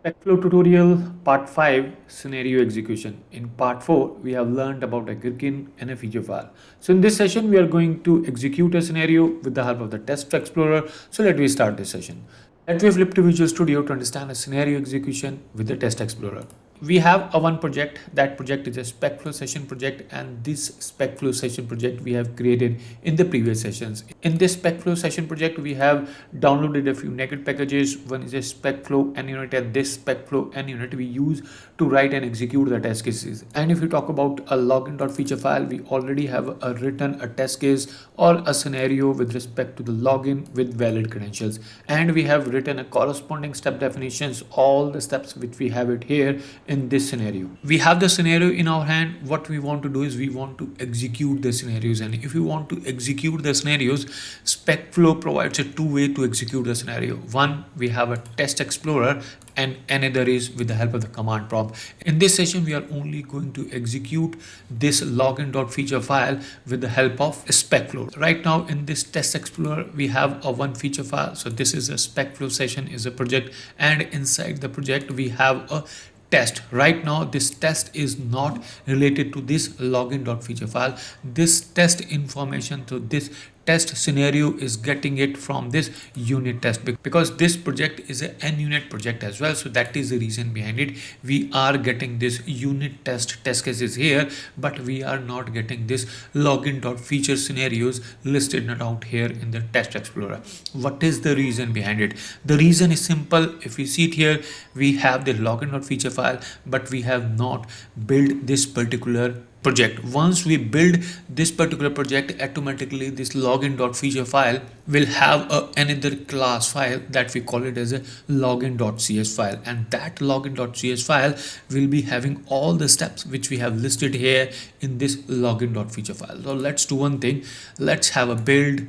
Specflow tutorial part 5 scenario execution. In part 4 we have learned about a gherkin and a feature file. So in this session we are going to execute a scenario with the help of the test explorer. So let me start this session. Let me flip to Visual Studio to understand a scenario execution with the test explorer. We have a one project. That project is a Specflow session project, and this Specflow session project we have created in the previous sessions. In this Specflow session project we have downloaded a few naked packages. One is a Specflow NUnit, and this Specflow NUnit we use to write and execute the test cases. And if we talk about a login.feature file, we already have written a test case or a scenario with respect to the login with valid credentials, and we have written a corresponding step definitions, all the steps which we have it here in this scenario. We have the scenario in our hand. What we want to do is we want to execute the scenarios, and if we want to execute the scenarios, Specflow provides a two-way to execute the scenario. One, we have a test explorer, and another is with the help of the command prompt. In this session we are only going to execute this login.feature file with the help of Specflow. Right now in this test explorer we have a one feature file. So this is a Specflow session is a project, and inside the project we have a test. Right now this test is not related to this login.feature file. This test information, so this test scenario is getting it from this unit test, because this project is a NUnit project as well. So that is the reason behind it. We are getting this unit test cases here, but we are not getting this login.feature scenarios listed out here in the test explorer. What is the reason behind it? The reason is simple. If we see it here, we have the login.feature file, but we have not built this particular project. Once we build this particular project, automatically this login.feature file will have another class file that we call it as a login.cs file, and that login.cs file will be having all the steps which we have listed here in this login.feature file. So let's do one thing. Let's have a build,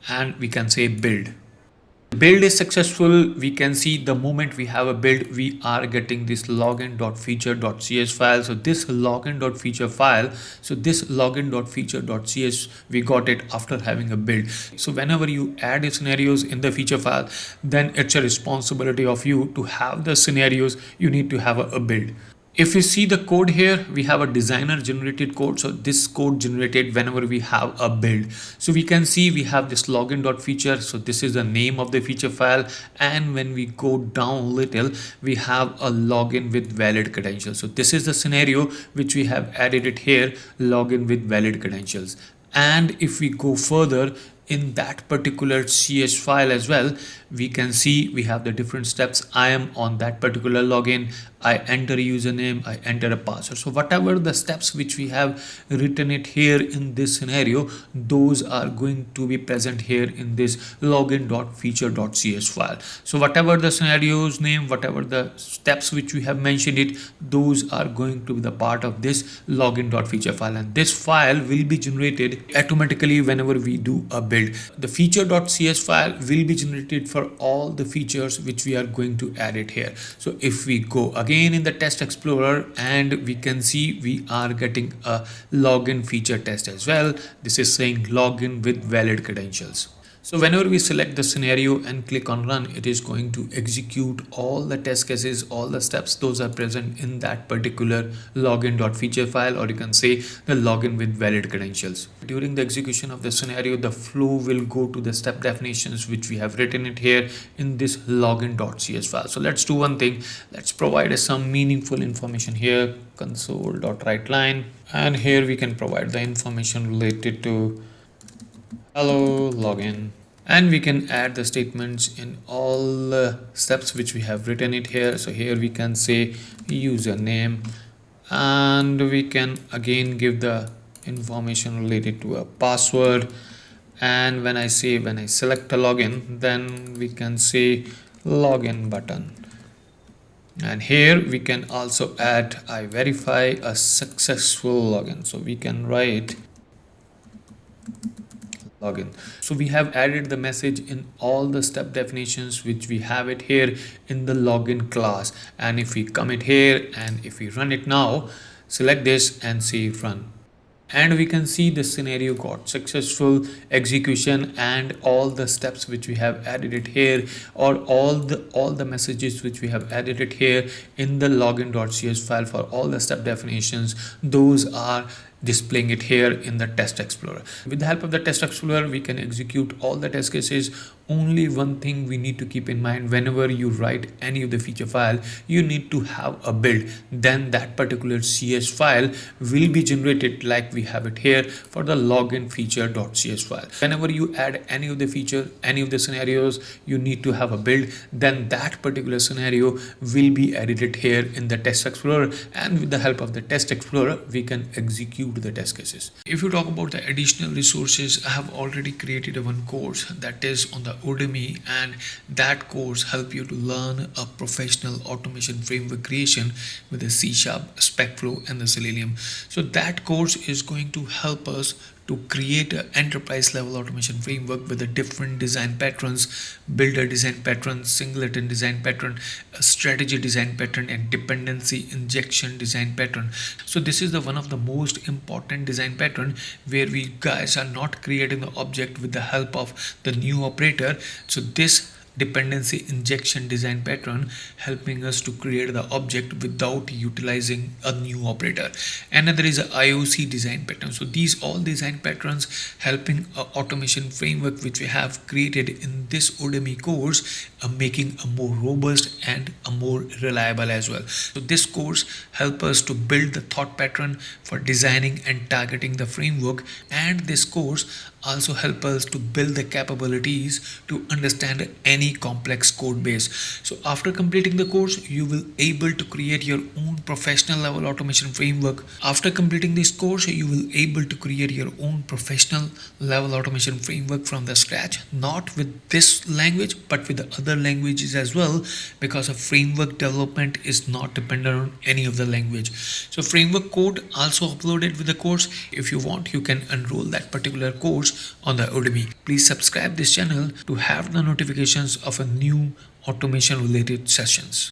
and we can say build. Build is successful. We can see the moment we have a build, we are getting this login.feature.cs file. So this login.feature file, so this login.feature.cs, we got it after having a build. So whenever you add scenarios in the feature file, then it's a responsibility of you to have the scenarios. You need to have a build. If you see the code here, we have a designer generated code. So this code generated whenever we have a build. So we can see we have this login.feature. So this is the name of the feature file. And when we go down little, we have a login with valid credentials. So this is the scenario which we have added it here, login with valid credentials. And if we go further in that particular CS file as well, we can see we have the different steps. I am on that particular login. I enter a username, I enter a password. So whatever the steps which we have written it here in this scenario, those are going to be present here in this login.feature.cs file. So whatever the scenario's name, whatever the steps which we have mentioned it, those are going to be the part of this login.feature file, and this file will be generated automatically whenever we do a build. The feature.cs file will be generated for all the features which we are going to add it here. So if we go again in the test explorer, and we can see we are getting a login feature test as well. This is saying login with valid credentials. So whenever we select the scenario and click on run, it is going to execute all the test cases, all the steps, those are present in that particular login.feature file, or you can say the login with valid credentials. During the execution of the scenario, the flow will go to the step definitions which we have written it here in this login.cs file. So let's do one thing. Let's provide some meaningful information here, console.writeLine, and here we can provide the information related to hello login, and we can add the statements in all the steps which we have written it here. So here we can say username, and we can again give the information related to a password. And when I select a login, then we can say login button. And here we can also add I verify a successful login. So we can write login. So we have added the message in all the step definitions which we have it here in the login class. And if we come it here and if we run it now, select this and see run. and we can see the scenario got successful execution, and all the steps which we have added it here, or all the messages which we have added it here in the login.cs file for all the step definitions, those are displaying it here in the test explorer. With the help of the test explorer, we can execute all the test cases. Only one thing we need to keep in mind: whenever you write any of the feature file, you need to have a build, then that particular cs file will be generated like we have it here for the login feature.cs file. Whenever you add any of the feature, any of the scenarios, you need to have a build, then that particular scenario will be edited here in the test explorer, and with the help of the test explorer, we can execute the test cases. If you talk about the additional resources, I have already created one course that is on the Udemy, and that course help you to learn a professional automation framework creation with the C#, Specflow, and the Selenium. So that course is going to help us to create an enterprise level automation framework with the different design patterns: builder design pattern, singleton design pattern, a strategy design pattern, and dependency injection design pattern. So this is the one of the most important design pattern, where we guys are not creating the object with the help of the new operator. So this dependency injection design pattern helping us to create the object without utilizing a new operator. Another is a IOC design pattern. So these all design patterns helping a automation framework which we have created in this Udemy course, making a more robust and a more reliable as well. So this course help us to build the thought pattern for designing and targeting the framework, and this course also help us to build the capabilities to understand any complex code base. So after completing the course, you will able to create your own professional level automation framework. After completing this course, you will able to create your own professional level automation framework from the scratch, not with this language but with the other languages as well, because a framework development is not dependent on any of the language. So framework code also uploaded with the course. If you want, you can enroll that particular course on the Udemy. Please subscribe this channel to have the notifications of a new automation related sessions.